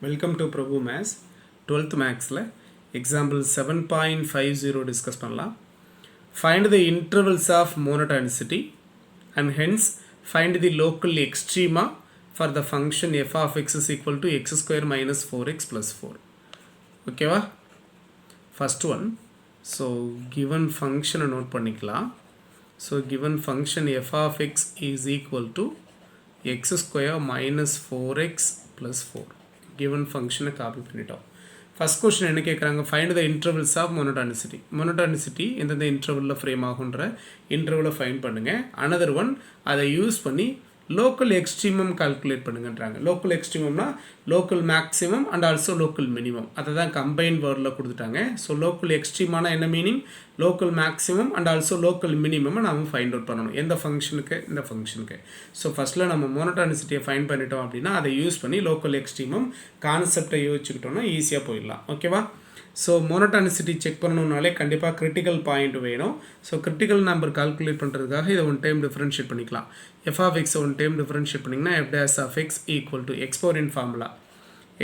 Welcome to Prabhu Maths 12th Mathsல example 7.50 discuss பண்ணலாம். Find the intervals of monotonicity and hence find the local extrema for the function f of x is equal to x square minus 4x plus 4. Okay வா? First one. So given function note பண்ணிக்கலாம். So given function f of x is equal to x square minus 4x plus 4. Given function copy பண்ணிட்டோம். First question என்ன கேட்குறாங்க, find the intervals of monotonicity. monotonicity எந்தெந்த இன்டர்வலில் frame ஆகுன்ற இன்டர்வலை find பண்ணுங்கள். Another one அதை யூஸ் பண்ணி லோக்கல் எக்ஸ்ட்ரீமம் கால்குலேட் பண்ணுங்கன்றாங்க. லோக்கல் எக்ஸ்ட்ரீமம்னா local maximum and also local minimum, அதை தான் கம்பைன் வேர்டில் கொடுத்துட்டாங்க. ஸோ லோக்கல் எக்ஸ்ட்ரீமான என்ன meaning, local maximum and also local minimum நம்ம ஃபைண்ட் அவுட் பண்ணணும். எந்த ஃபங்க்ஷனுக்கு, இந்த ஃபங்க்ஷனுக்கு. ஸோ ஃபஸ்ட்டில் நம்ம மோனோடானிசிட்டியை ஃபைண்ட் பண்ணிட்டோம் அப்படின்னா அதை யூஸ் பண்ணி லோக்கல் எக்ஸ்ட்ரீமம் கான்செப்டை யோசிச்சுக்கிட்டோம்னா ஈஸியாக போயிடலாம். ஓகேவா? ஸோ மோனோடானிசிட்டி செக் பண்ணணுன்னாலே கண்டிப்பாக கிரிட்டிக்கல் பாயிண்ட் வேணும். ஸோ கிரிட்டிக்கல் நம்பர் கால்குலேட் பண்ணுறதுக்காக இதை ஒன் டைம் டிஃப்ரென்ஷியேட் பண்ணிக்கலாம். எஃப் ஆஃப் எக்ஸை ஒன் டைம் டிஃப்ரென்ஷியேட் பண்ணிங்கன்னா f dash of x equal to x power in formula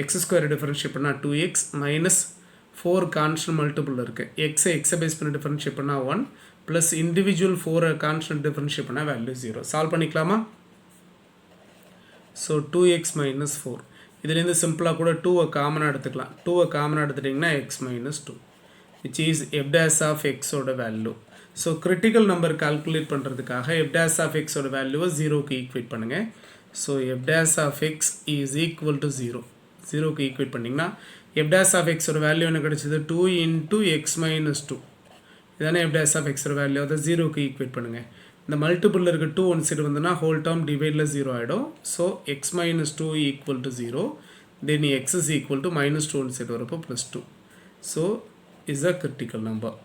x square differentiate பண்ணால் 2x மைனஸ் 4 கான்ஸ்டன்ட் மல்டிபிள் இருக்குது. எக்ஸை base பண்ணி டிஃப்ரென்ஷியேட் பண்ணால் 1 ப்ளஸ் இண்டிவிஜுவல் 4 கான்ஸ்டன்ட் டிஃப்ரென்ஷியேட் பண்ணால் value 0. Solve பண்ணிக்கலாமா? ஸோ 2x மைனஸ் 4 இதுலேருந்து சிம்பிளாக கூட 2 காமனாக எடுத்துக்கலாம். 2 காமனாக எடுத்துட்டிங்கன்னா x minus 2 which is f dash of எக்ஸோட value. So critical number calculate பண்ணுறதுக்காக எஃப் டேஸ் ஆஃப் எக்ஸோட வேல்யூவை 0க்கு ஈக்குவேட் பண்ணுங்கள். So f dash of x is equal to 0க்கு ஈக்குவேட் பண்ணிங்கன்னா எஃப் டேஸ் ஆஃப் எக்ஸோட வேல்யூ என்ன கிடச்சிது, 2 இன்ட்டு எக்ஸ் மைனஸ் 2 இதானே எஃப் டேஸ் ஆஃப் எக்ஸோட வேல்யூ. அதை 0க்கு ஈக்குவேட் பண்ணுங்கள். இந்த மல்டிபிளில் இருக்க 2 ஒன் சைடு வந்துன்னா ஹோல் டேர்ம் டிவைடில் 0 ஆகிடும். So x minus 2 equal to 0, then x is equal to minus 2 one side வரப்போ plus 2. So is a critical number.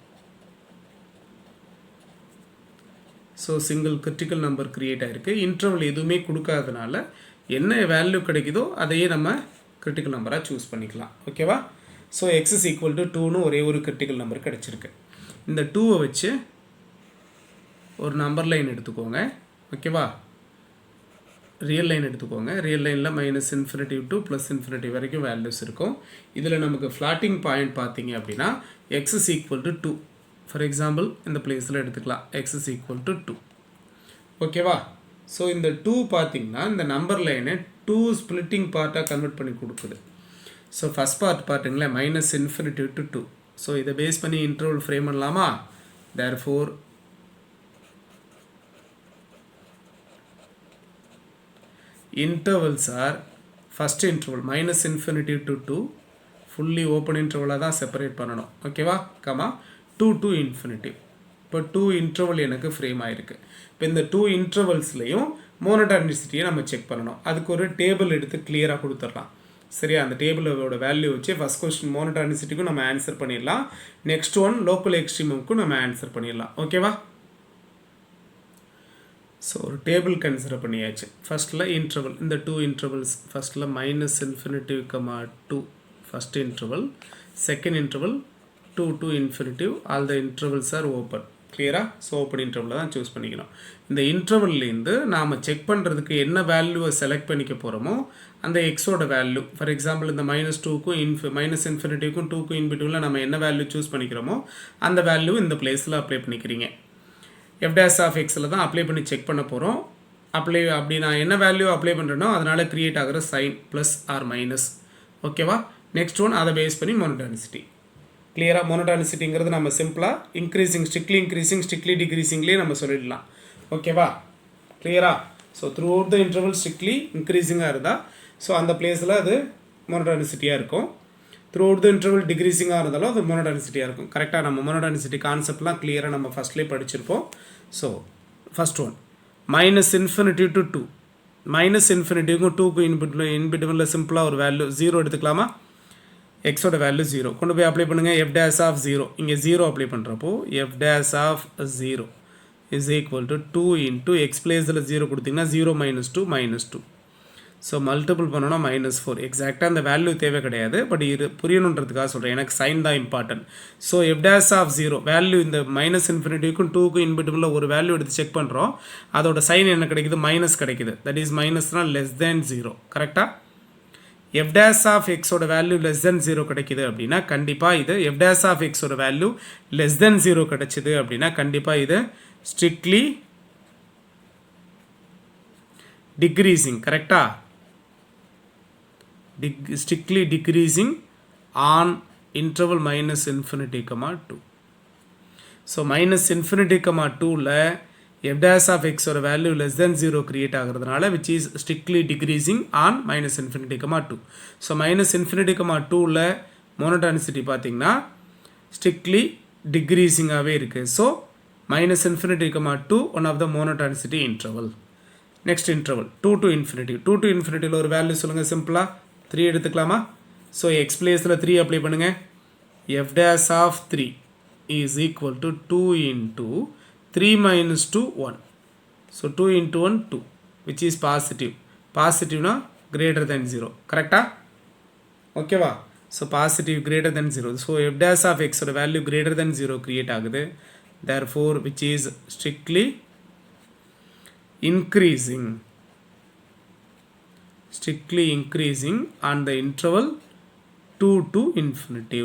So single critical number create ஆகிருக்கு. இன்டர்வல் எதுவுமே கொடுக்காதனால என்ன வேல்யூ கிடைக்குதோ அதையே நம்ம கிரிட்டிக்கல் நம்பராக சூஸ் பண்ணிக்கலாம். ஓகேவா? So x is equal to 2ன்னு ஒரே ஒரு கிரிட்டிக்கல் நம்பர் கிடச்சிருக்கு. இந்த 2வை வச்சு ஒரு நம்பர் லைன் எடுத்துக்கோங்க. ஓகேவா? ரியல் லைன் எடுத்துக்கோங்க. ரியல் லைனில் minus infinitive to plus infinitive வரைக்கும் வேல்யூஸ் இருக்கும். இதில் நமக்கு ஃப்ளாட்டிங் பாயிண்ட் பார்த்தீங்க அப்படின்னா X is equal to 2. For example இந்த பிளேஸில் எடுத்துக்கலாம். X is equal to 2. ஓகேவா? ஸோ இந்த 2 பார்த்தீங்கன்னா இந்த நம்பர் லைனை 2 ஸ்ப்ளிட்டிங் பார்ட்டாக கன்வெர்ட் பண்ணி கொடுக்குது. ஸோ ஃபஸ்ட் பார்ட் பார்த்தீங்களா மைனஸ் இன்ஃபினிட்டிவ் டு 2. ஸோ இதை பேஸ் பண்ணி இன்டர்வல் ஃப்ரேம் பண்ணலாமா? Therefore intervals are first interval minus infinity to 2 fully open interval தான் செப்பரேட் பண்ணணும். ஓகேவா? Comma 2 to infinity. இப்போ 2 இன்டர்வல் எனக்கு ஃப்ரேம் ஆகிருக்கு. இப்போ இந்த 2 இன்டர்வல்ஸ்லையும் மோனோடானிசிட்டியை நம்ம செக் பண்ணணும். அதுக்கு ஒரு டேபிள் எடுத்து கிளியராக கொடுத்துடலாம். சரியா? அந்த டேபிளோட வேல்யூ வச்சு ஃபஸ்ட் கொஸ்டின் மோனோடானிசிட்டிக்கும் நம்ம ஆன்சர் பண்ணிடலாம். நெக்ஸ்ட் ஒன் லோக்கல் எக்ஸ்ட்ரீமுக்கும் நம்ம ஆன்சர் பண்ணிடலாம். ஓகேவா? ஸோ ஒரு டேபிள் கன்சிடர் பண்ணியாச்சு. ஃபஸ்ட்டில் இன்டர்வல், இந்த 2 இன்டர்வல்ஸ். ஃபஸ்ட்டில் minus infinitive comma 2 first interval. Second interval 2 to infinitive. All the intervals are open. கிளியராக? ஸோ ஓப்பன் இன்டர்வலில் தான் சூஸ் பண்ணிக்கணும். இந்த இன்டர்வல்லேருந்து நாம் செக் பண்ணுறதுக்கு என்ன வேல்யூவை செலக்ட் பண்ணிக்க போகிறோமோ அந்த எக்ஸோட வேல்யூ. ஃபார் எக்ஸாம்பிள் இந்த மைனஸ் 2க்கும் மைனஸ் இன்ஃபினிட்டிவ்க்கும் 2க்கும் இன்பிட்வீனில் நம்ம என்ன வேல்யூ சூஸ் பண்ணிக்கிறோமோ அந்த வேல்யூ இந்த பிளேஸில் அப்ளை பண்ணிக்கிறீங்க. எஃப் டேஸ் ஆஃப் எக்ஸில் தான் அப்ளை பண்ணி செக் பண்ண போகிறோம். அப்படி நான் என்ன வேல்யூ அப்ளை பண்ணுறேனோ அதனால் க்ரியேட் ஆகிற சைன் ப்ளஸ் ஆர் மைனஸ். ஓகேவா? நெக்ஸ்ட் ஒன் அதை பேஸ் பண்ணி மோனோடானிசிட்டி. கிளியராக? மோனோடானிசிட்டிங்கிறது நம்ம சிம்பிளாக இன்க்ரீசிங், ஸ்ட்ரிக்ட்லி டிக்ரீசிங்லேயே நம்ம சொல்லிடலாம். ஓகேவா? கிளியராக? So throughout the interval strictly இன்க்ரீசிங்காக இருந்தால் ஸோ அந்த பிளேஸில் அது மோனோடானிசிட்டியாக இருக்கும். த்ரூ அவுட் த இன்டர்வல் டிக்ரீசிங்காக இருந்தாலும் அது மோனோடானிசிட்டியாக இருக்கும். கரெக்டாக? நம்ம மோனோடானிசிட்டி கான்செப்ட்லாம் கிளியராக நம்ம ஃபஸ்ட்லேயே படிச்சிருப்போம். So first one minus infinitive to 2. Minus இன்ஃபினிட்டிவ்க்கும் 2க்கும் இன்பிட்வீனில் சிம்பிளாக ஒரு வேல்யூ 0 எடுத்துக்கலாமா? எக்ஸோட வேல்யூ 0 கொண்டு போய் அப்ளை பண்ணுங்கள். எஃப் டேஸ் ஆஃப் 0 இங்கே 0 அப்ளை பண்ணுறப்போ f dash of 0 is equal to 2 into x பிளேஸில் 0 கொடுத்திங்கன்னா 0 மைனஸ் 2 மைனஸ் 2. ஸோ மல்டிபிள் பண்ணோன்னா மைனஸ் 4. எக்ஸாக்டாக அந்த வேல்யூ தேவை கிடையாது, பட் இது புரியணுன்றதுக்காக சொல்கிறேன். எனக்கு சைன் தான் important. So f dash of 0 value இந்த மைனஸ் இன்ஃபினிட்டிவ்க்கும் 2க்கும் இன்பிட்வீனில் ஒரு வேல்யூ எடுத்து செக் பண்ணுறோம். அதோட சைன் என்ன கிடைக்குது? மைனஸ் கிடைக்குது. தட் இஸ் மைனஸ்னால் லெஸ் தேன் 0. கரெக்டாக? f dash of x ஓட வேல்யூ less than 0 கிடைக்குது அப்படின்னா கண்டிப்பாக இது f dash of x ஓட வேல்யூ less than 0 கிடைச்சிது அப்படின்னா கண்டிப்பாக இது strictly decreasing கரெக்டா strictly decreasing on interval minus infinity comma 2. So minus infinity comma 2ல f dash of x ஓட வேல்யூ less than 0 create ஆகிறதுனால which is strictly decreasing on minus infinity comma 2. So minus infinity comma 2ல monotonicity பார்த்தீங்கன்னா strictly decreasing ஆவே இருக்கு. So minus infinity comma 2 one of the monotonicity interval. Next interval 2 to infinity. 2 to infinity ஒரு value சொல்லுங்க சிம்பிளா 3 எடுத்துக்கலாமா? So x placeல 3 apply பண்ணுங்க. f dash of 3 is equal to 2 into 3 minus 2 1. So 2 into 1 2 which is positive. Positive na greater than 0. Correct? Okay va? So positive greater than 0. So f dash of x oda value greater than 0 create ஆகுது. Therefore which is strictly increasing. Strictly increasing on the interval 2 to infinity.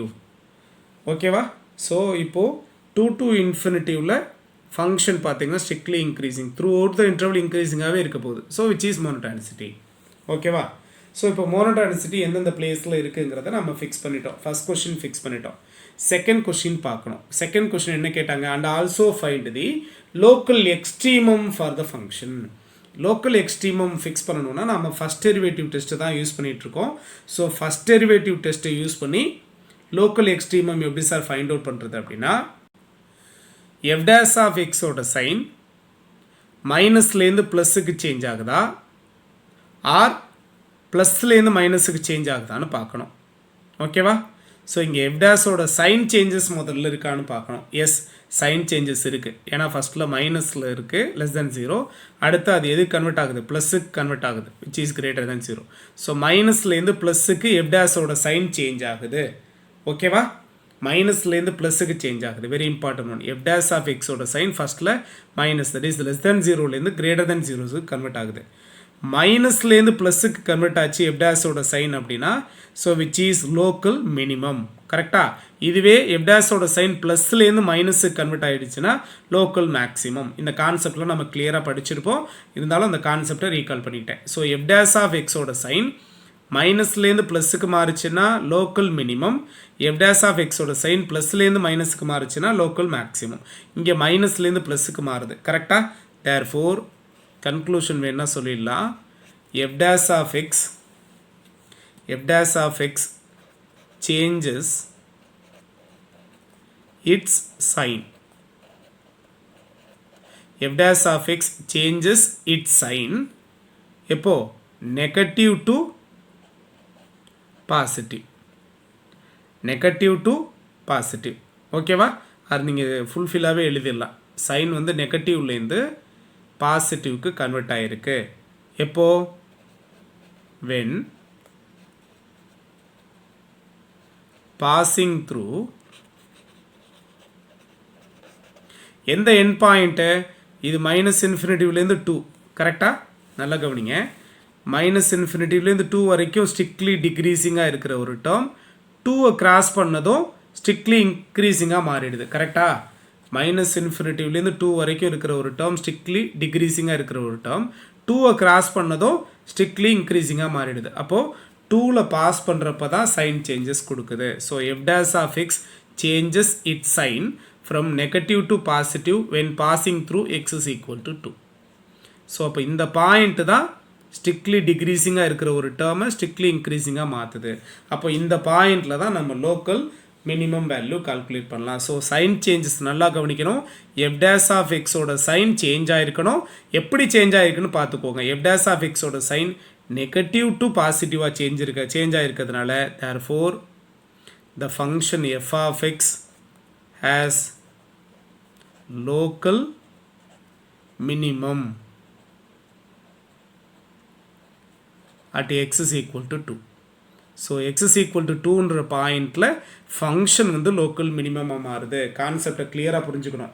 Okay va? So இப்போ 2 to infinity உள்ள function பார்த்தீங்கன்னா strictly increasing throughout the interval increasing ஆவே இருக்க போகுது. So which is monotonicity. Okay va? So இப்போ monotonicity எந்தெந்த பிளேஸ்ல இருக்குங்கிறத நம்ம ஃபிக்ஸ் பண்ணிட்டோம். ஃபர்ஸ்ட் கொஸ்டின் ஃபிக்ஸ் பண்ணிட்டோம். செகண்ட் கொஸ்டின் பார்க்கணும். செகண்ட் கொஸ்டின் என்ன கேட்டாங்க? and also find the local extremum for the function. Local extremum fix பண்ணணும்னா நம்ம ஃபஸ்ட் டெரிவேட்டிவ் டெஸ்ட்டை தான் யூஸ் பண்ணிகிட்ருக்கோம். ஸோ ஃபஸ்ட் டெரிவேட்டிவ் டெஸ்ட்டை யூஸ் பண்ணி லோக்கல் எக்ஸ்ட்ரீமம் எப்படி சார் ஃபைண்ட் அவுட் பண்ணுறது அப்படின்னா f dash of x ஓட சைன் மைனஸ்லேருந்து ப்ளஸ்ஸுக்கு சேஞ்ச் ஆகுதா ஆர் ப்ளஸ்லேருந்து மைனஸுக்கு சேஞ்ச் ஆகுதான்னு பார்க்கணும். ஓகேவா? ஸோ இங்கே f dash ஓட சைன் சேஞ்சஸ் முதல்ல இருக்கான்னு பார்க்கணும். எஸ் சைன் சேஞ்சஸ் இருக்குது. ஏன்னா ஃபஸ்ட்டில் மைனஸில் இருக்குது லெஸ் தென் 0. அடுத்து அது எது கன்வெர்ட் ஆகுது? ப்ளஸ்ஸுக்கு கன்வெர்ட் ஆகுது which is greater than 0. So மைனஸ்லேருந்து ப்ளஸ்ஸுக்கு f dash ஓட சைன் சேஞ்ச் ஆகுது. ஓகேவா? மைனஸ்லேருந்து ப்ளஸ்ஸுக்கு சேஞ்ச் ஆகுது. Very important one. f dash of x ஓட சைன் ஃபஸ்ட்டில் minus that is less than 0லேருந்து கிரேட்டர் தென் 0க்கு கன்வெர்ட் ஆகுது. மைனஸ்லேருந்து ப்ளஸ்ஸுக்கு கன்வெர்ட் ஆச்சு f dash ஓட சைன் அப்படின்னா so which is local minimum. கரெக்டாக? இதுவே f dash ஓட சைன் ப்ளஸ்லேருந்து மைனஸுக்கு கன்வெர்ட் ஆகிடுச்சுன்னா லோக்கல் மேக்ஸிமம். இந்த கான்செப்டில் நம்ம கிளியராக படிச்சிருப்போம். இருந்தாலும் அந்த கான்செப்டை ரீகால் பண்ணிட்டேன். So f dash of x ஓட சைன் மைனஸ்லேருந்து ப்ளஸ்ஸுக்கு மாறுச்சுன்னா local minimum. f dash of x ஓட சைன் ப்ளஸ்லேருந்து மைனஸுக்கு மாறுச்சுன்னா லோக்கல் மேக்ஸிமம். இங்கே மைனஸ்லேருந்து ப்ளஸ்ஸுக்கு மாறுது. கரெக்டாக? தேர்ஃபோர் கன்க்ளூஷன் வேணா சொல்லிடலாம். f dash of x changes its sign. f dash of x changes its sign எப்போ? Negative to positive. Negative to positive. ஓகேவா? அது நீங்கள் ஃபுல்ஃபில்லாகவே எழுதிடலாம். சைன் வந்து நெகட்டிவ்லேருந்து பாசிட்டிவ்க்கு கன்வெர்ட் ஆகிருக்கு. எப்போ? when passing through எந்த எண்ட் பாயிண்ட்டு? இது மைனஸ் இன்ஃபினிட்டிவ்லேருந்து 2. கரெக்டாக? நல்லா கவனிங்க. மைனஸ் இன்ஃபினிட்டிவ்லேருந்து 2 வரைக்கும் ஸ்ட்ரிக்ட்லி டிக்ரீஸிங்காக இருக்கிற ஒரு டேர்ம் 2வை கிராஸ் பண்ணதும் ஸ்ட்ரிக்ட்லி இன்க்ரீஸிங்காக மாறிடுது. கரெக்டாக? மைனஸ் இன்ஃபினிட்டிவ்லேருந்து 2 வரைக்கும் இருக்கிற ஒரு டேர்ம் ஸ்ட்ரிக்ட்லி டிக்ரீஸிங்காக இருக்கிற ஒரு டேர்ம் 2வை கிராஸ் பண்ணதும் ஸ்ட்ரிக்ட்லி இன்க்ரீஸிங்காக மாறிடுது. அப்போது 2ல் பாஸ் பண்ணுறப்ப தான் சைன் சேஞ்சஸ் கொடுக்குது. So f dash of x changes its sign from negative to positive when passing through x is equal to 2. So அப்போ இந்த பாயிண்ட் தான் ஸ்ட்ரிக்ட்லி டிக்ரீஸிங்காக இருக்கிற ஒரு டேர்மை ஸ்ட்ரிக்ட்லி இன்க்ரீஸிங்காக மாற்றுது. அப்போ இந்த பாயிண்டில் தான் நம்ம லோக்கல் மினிமம் வேல்யூ கால்குலேட் பண்ணலாம். ஸோ சைன் சேஞ்சஸ் நல்லா கவனிக்கணும். f dash of x ஓட சைன் சேஞ்ச் ஆகிருக்கணும். எப்படி சேஞ்ச் ஆகிருக்குன்னு பார்த்துக்கோங்க. f dash of x ஓட சைன் நெகட்டிவ் டு பாசிட்டிவாக change ஆகிருக்கிறதுனால therefore the function f of x has local minimum at x is equal to 2. So x is equal to 2ன்ற பாயிண்டில் function வந்து local மினிமமாக மாறுது. கான்செப்டை கிளியராக புரிஞ்சுக்கணும்.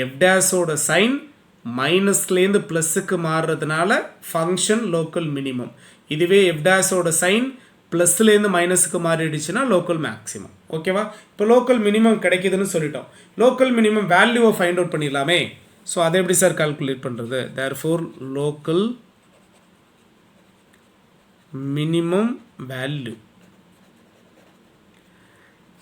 f dash ஓட சைன் மைனஸ்லேருந்து ப்ளஸ்ஸுக்கு மாறுறதுனால ஃபங்க்ஷன் லோக்கல் மினிமம். இதுவே f dash ஓட சைன் ப்ளஸ்லேருந்து மைனஸுக்கு மாறிடுச்சுன்னா லோக்கல் மேக்ஸிமம். ஓகேவா? இப்போ லோக்கல் மினிமம் கிடைக்குதுன்னு சொல்லிட்டோம். லோக்கல் மினிமம் வேல்யூவை ஃபைண்ட் அவுட் பண்ணிடலாமே. ஸோ அதை எப்படி சார் கால்குலேட் பண்ணுறது? தேர்ஃபோர் லோக்கல் மினிமம் வேல்யூ,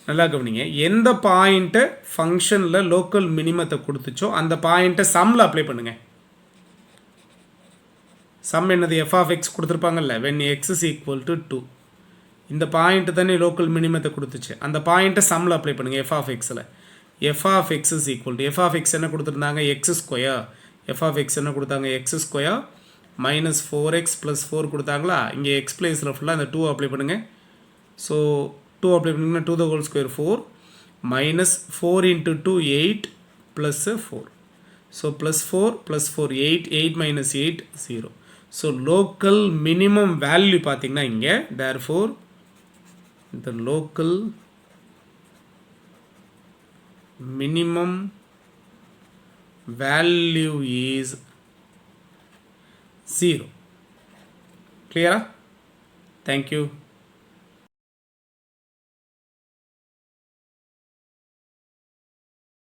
நல்லா கவனிங்க, எந்த பாயிண்ட்டை ஃபங்க்ஷனில் லோக்கல் மினிமத்தை கொடுத்துச்சோ அந்த பாயிண்ட்டை சம்மில் அப்ளை பண்ணுங்கள். சம் என்னது? எஃப் ஆஃப் எக்ஸ் கொடுத்துருப்பாங்கல்ல, when x is equal to 2. இந்த பாயிண்ட்டு தானே லோக்கல் மினிமத்தை கொடுத்துச்சு, அந்த பாயிண்ட்டை சம்மில் அப்ளை பண்ணுங்கள் எஃப் ஆஃப் எக்ஸில். F of x is equal to, f of x என்ன கொடுத்துருந்தாங்க? X square. F of x என்ன கொடுத்தாங்க? X square minus 4x plus 4 கொடுத்தாங்களா? இங்கே எக்ஸ் பிளேஸில் ஃபுல்லாக இந்த 2 அப்ளை பண்ணுங்கள். ஸோ 2 அப்ளை பண்ணிங்கன்னா 2 the whole square 4 minus 4 into 2 8 plus 4. So plus 4 plus 4 8 minus 8 0. So local minimum value பார்த்தீங்கன்னா இங்கே, therefore the local minimum value is 0. Clear? Thank you.